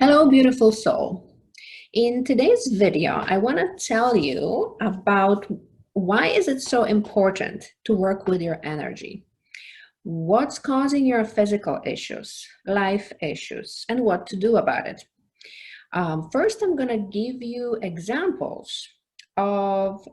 Hello, beautiful soul. In today's video, I want to tell you about why is it so important to work with your energy? What's causing your physical issues, life issues, and what to do about it? First, I'm going to give you examples of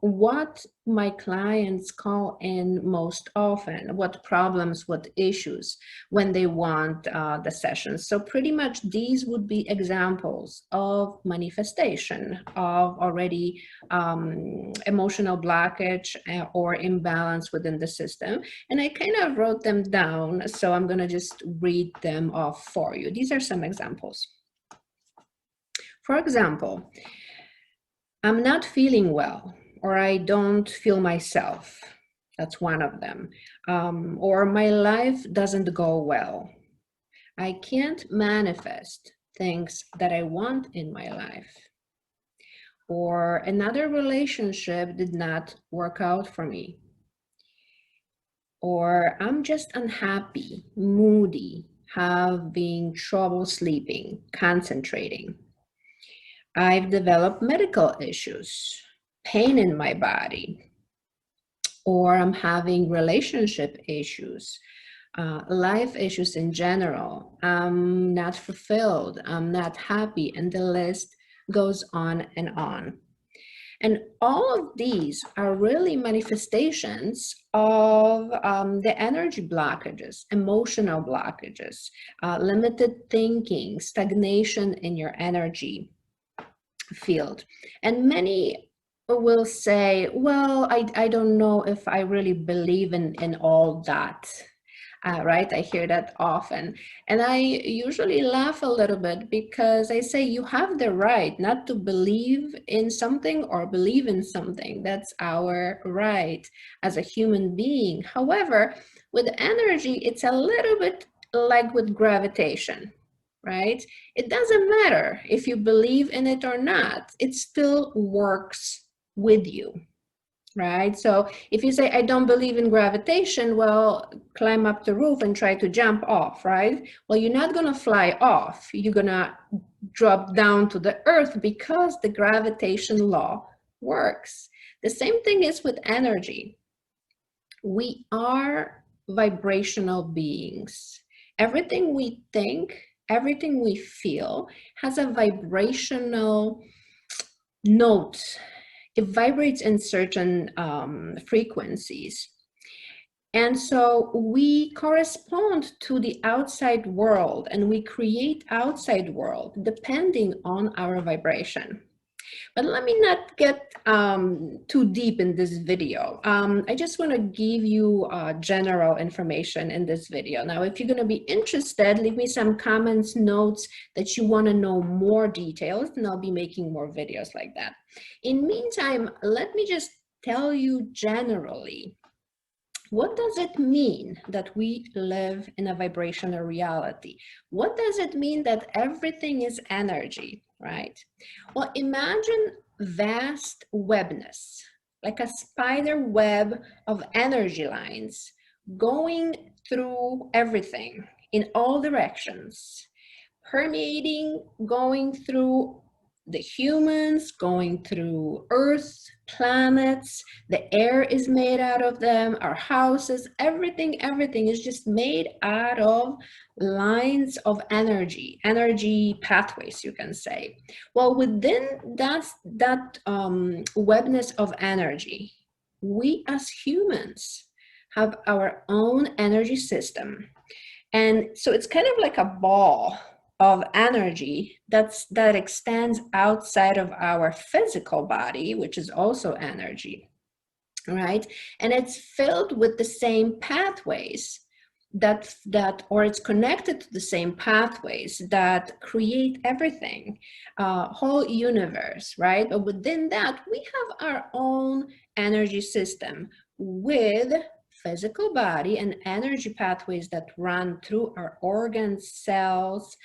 what my clients call in most often, what problems, what issues when they want the sessions. So pretty much these would be examples of manifestation of already emotional blockage or imbalance within the system. And I kind of wrote them down, so I'm going to just read them off for you. These are some examples. For example, I'm not feeling well, or I don't feel myself. That's one of them. Or my life doesn't go well. I can't manifest things that I want in my life. Or another relationship did not work out for me. Or I'm just unhappy, moody, having trouble sleeping, concentrating. I've developed medical issues, pain in my body, or I'm having relationship issues, life issues in general. I'm not fulfilled, I'm not happy, and the list goes on and on. And all of these are really manifestations of the energy blockages, emotional blockages, limited thinking, stagnation in your energy field. And many will say, well, I don't know if I really believe in all that. Right? I hear that often. And I usually laugh a little bit because I say you have the right not to believe in something or believe in something. That's our right as a human being. However, with energy, it's a little bit like with gravitation, right? It doesn't matter if you believe in it or not, it still works with you, right? So if you say, I don't believe in gravitation, well, climb up the roof and try to jump off, right? Well, you're not going to fly off. You're going to drop down to the earth because the gravitation law works. The same thing is with energy. We are vibrational beings. Everything we think, everything we feel has a vibrational note. It vibrates in certain frequencies. And so we correspond to the outside world and we create outside world depending on our vibration. But let me not get too deep in this video. I just want to give you general information in this video. Now, if you're going to be interested, leave me some comments, notes that you want to know more details, and I'll be making more videos like that. In meantime, let me just tell you generally, what does it mean that we live in a vibrational reality? What does it mean that everything is energy, right? Well, imagine vast webness, like a spider web of energy lines going through everything in all directions, permeating, going through the humans, going through Earth, planets, the air is made out of them, our houses, everything is just made out of lines of energy pathways, you can say. Well, within that webness of energy, we as humans have our own energy system. And so it's kind of like a ball of energy that extends outside of our physical body, which is also energy, right? And it's filled with the same pathways or it's connected to the same pathways that create everything, whole universe, right? But within that, we have our own energy system with physical body and energy pathways that run through our organs, cells,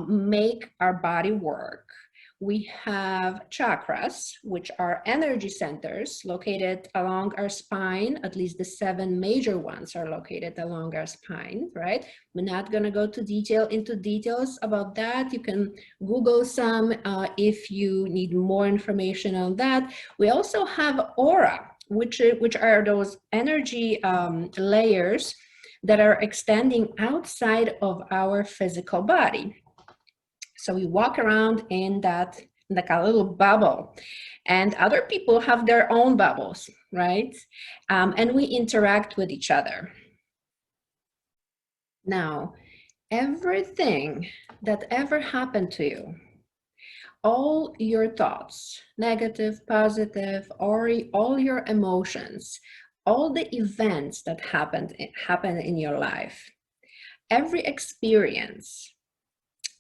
make our body work. We have chakras, which are energy centers located along our spine. At least the 7 major ones are located along our spine, right? We're not going to go into details about that. You can Google some if you need more information on that. We also have aura, which are those energy layers that are extending outside of our physical body. So we walk around in that, like a little bubble, and other people have their own bubbles, right? And we interact with each other. Now, everything that ever happened to you, all your thoughts, negative, positive, or all your emotions, all the events that happen in your life, every experience,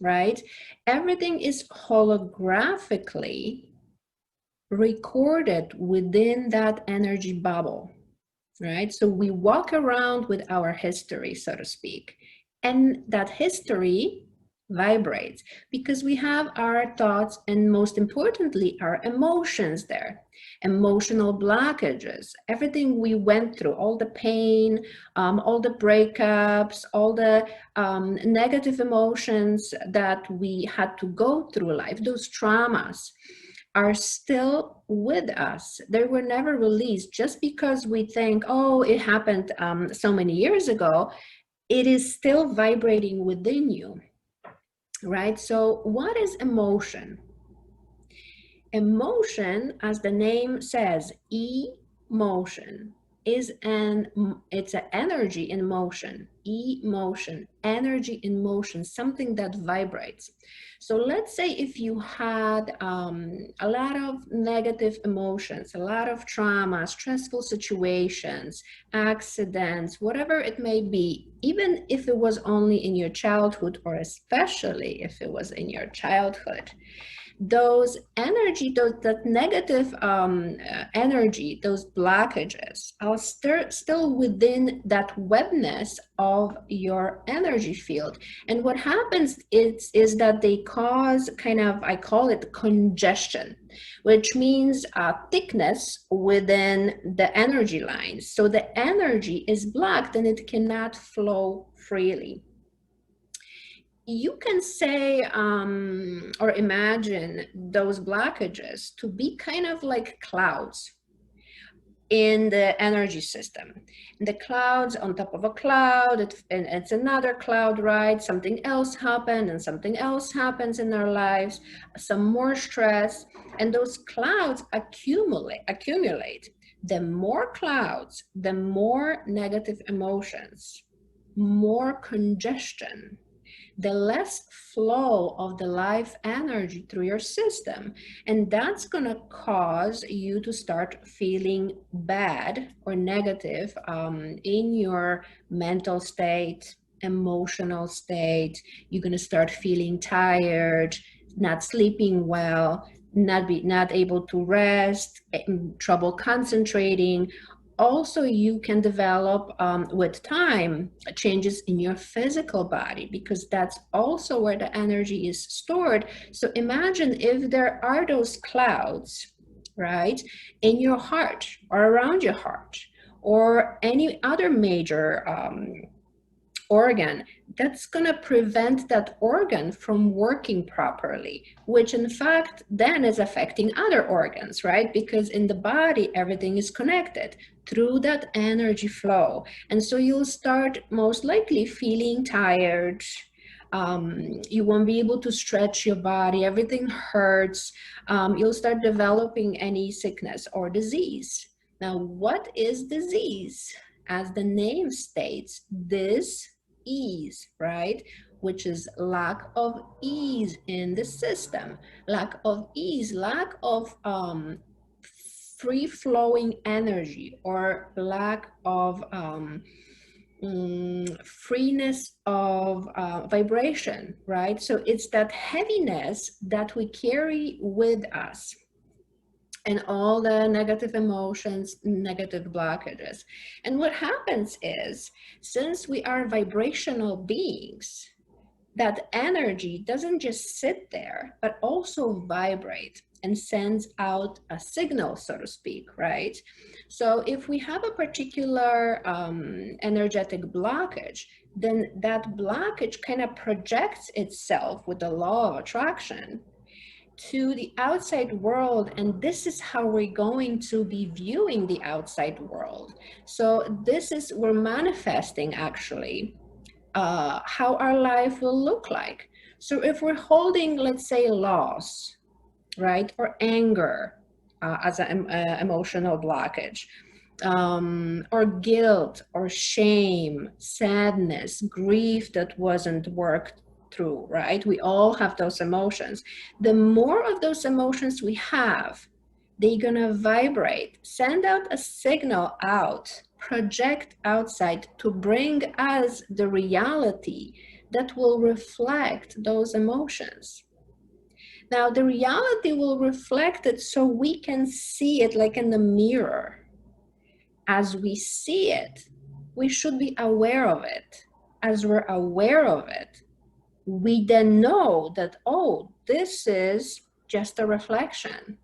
right? Everything is holographically recorded within that energy bubble, right? So we walk around with our history, so to speak, and that history vibrates because we have our thoughts and, most importantly, our emotions there. Emotional blockages, everything we went through, all the pain, all the breakups, all the negative emotions that we had to go through life, those traumas are still with us. They were never released. Just because we think, oh, it happened so many years ago, it is still vibrating within you, right? So what is emotion? Emotion, as the name says, emotion, it's an energy in motion. Emotion, energy in motion, something that vibrates. So let's say if you had a lot of negative emotions, a lot of trauma, stressful situations, accidents, whatever it may be, even if it was only in your childhood, or especially if it was in your childhood, those energy, that negative energy, those blockages are still within that wetness of your energy field. And what happens is that they cause kind of, I call it congestion, which means thickness within the energy lines. So the energy is blocked and it cannot flow freely. You can say or imagine those blockages to be kind of like clouds in the energy system. The clouds on top of a cloud, and it's another cloud, right? Something else happened and something else happens in our lives, some more stress, and those clouds accumulate. The more clouds, the more negative emotions, more congestion, the less flow of the life energy through your system. And that's going to cause you to start feeling bad or negative in your mental state, emotional state. You're going to start feeling tired, not sleeping well, not able to rest, trouble concentrating. Also, you can develop with time changes in your physical body, because that's also where the energy is stored. So imagine if there are those clouds, right, in your heart or around your heart or any other major organ, that's going to prevent that organ from working properly, which in fact then is affecting other organs, right? Because in the body, everything is connected through that energy flow. And so you'll start most likely feeling tired. You won't be able to stretch your body. Everything hurts. You'll start developing any sickness or disease. Now, what is disease? As the name states, this ease, right? Which is lack of ease in the system, lack of ease, lack of free-flowing energy, or lack of freeness of vibration, right? So it's that heaviness that we carry with us, and all the negative emotions, negative blockages. And what happens is, since we are vibrational beings, that energy doesn't just sit there, but also vibrate and sends out a signal, so to speak, right? So if we have a particular energetic blockage, then that blockage kind of projects itself with the law of attraction to the outside world, and this is how we're going to be viewing the outside world. So this is, we're manifesting actually how our life will look like. So if we're holding, let's say, loss, right, or anger as an emotional blockage, or guilt or shame, sadness, grief that wasn't worked through, right? We all have those emotions. The more of those emotions we have, they're gonna vibrate, send out a signal out, project outside to bring us the reality that will reflect those emotions. Now, the reality will reflect it so we can see it like in the mirror. As we see it, we should be aware of it. As we're aware of it, we then know that, oh, this is just a reflection,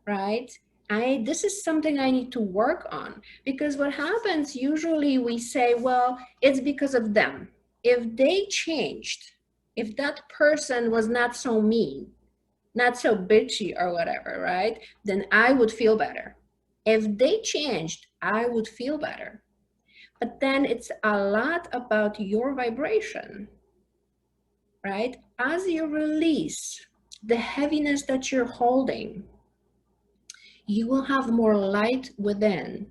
right? This is something I need to work on. Because what happens, usually we say, well, it's because of them. If they changed, if that person was not so mean, not so bitchy or whatever, right? Then I would feel better. If they changed, I would feel better. But then it's a lot about your vibration, right? As you release the heaviness that you're holding, you will have more light within.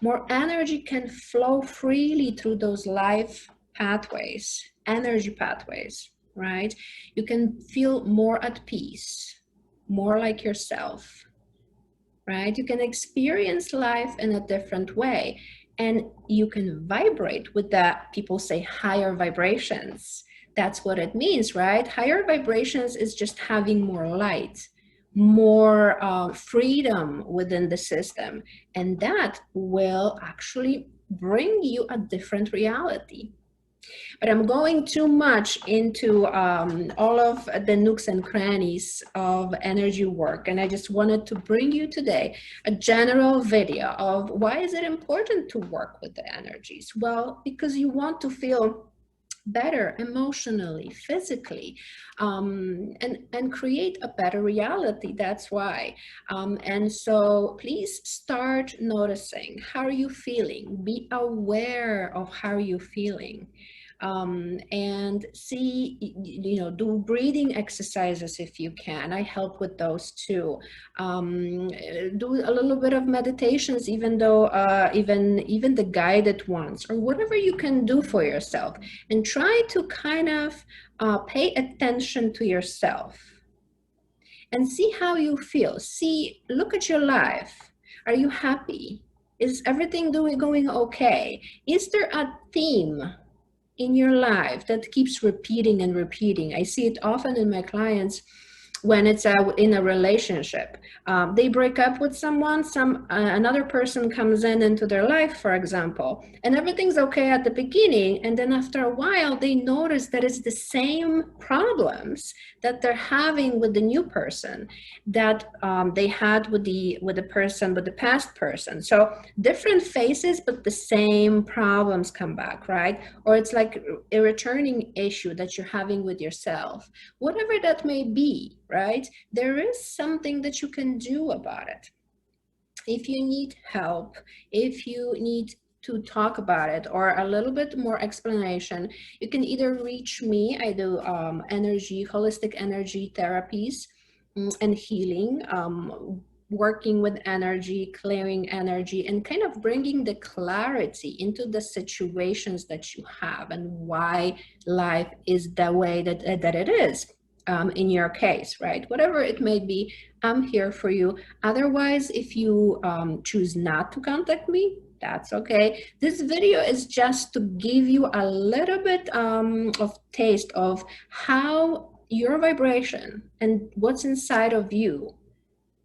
More energy can flow freely through those life pathways, energy pathways, right? You can feel more at peace, more like yourself, right? You can experience life in a different way, and you can vibrate with that. People say higher vibrations. That's what it means, right? Higher vibrations is just having more light, more freedom within the system, and that will actually bring you a different reality. But I'm going too much into all of the nooks and crannies of energy work. And I just wanted to bring you today a general video of why is it important to work with the energies? Well, because you want to feel better emotionally, physically, and create a better reality. That's why. And so please start noticing, how are you feeling? Be aware of how you're feeling. And see, do breathing exercises if you can. I help with those too. Do a little bit of meditations, even though even the guided ones, or whatever you can do for yourself, and try to kind of pay attention to yourself and see how you feel. Look at your life. Are you happy? Is everything going okay? Is there a theme in your life that keeps repeating and repeating? I see it often in my clients when it's in a relationship. They break up with someone, another person comes into their life, for example, and everything's okay at the beginning, and then after a while they notice that it's the same problems that they're having with the new person that they had with the past person. So different faces, but the same problems come back, right? Or it's like a returning issue that you're having with yourself, whatever that may be, right? There is something that you can do about it. If you need help, if you need to talk about it or a little bit more explanation, you can either reach me. I do holistic energy therapies and healing, working with energy, clearing energy, and kind of bringing the clarity into the situations that you have and why life is the way that it is. In your case, right? Whatever it may be, I'm here for you. Otherwise, if you choose not to contact me, that's okay. This video is just to give you a little bit of taste of how your vibration and what's inside of you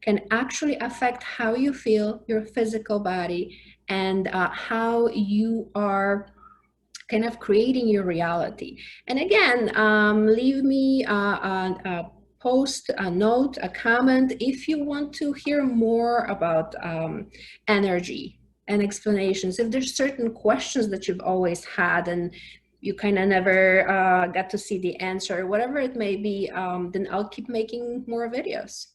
can actually affect how you feel, your physical body, and how you are kind of creating your reality. And again, leave me a post, a note, a comment if you want to hear more about energy and explanations. If there's certain questions that you've always had and you kind of never got to see the answer, whatever it may be, then I'll keep making more videos.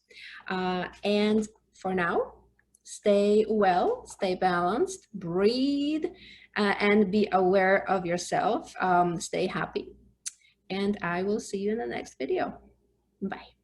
And for now, stay well, stay balanced, breathe, and be aware of yourself. Stay happy. And I will see you in the next video. Bye.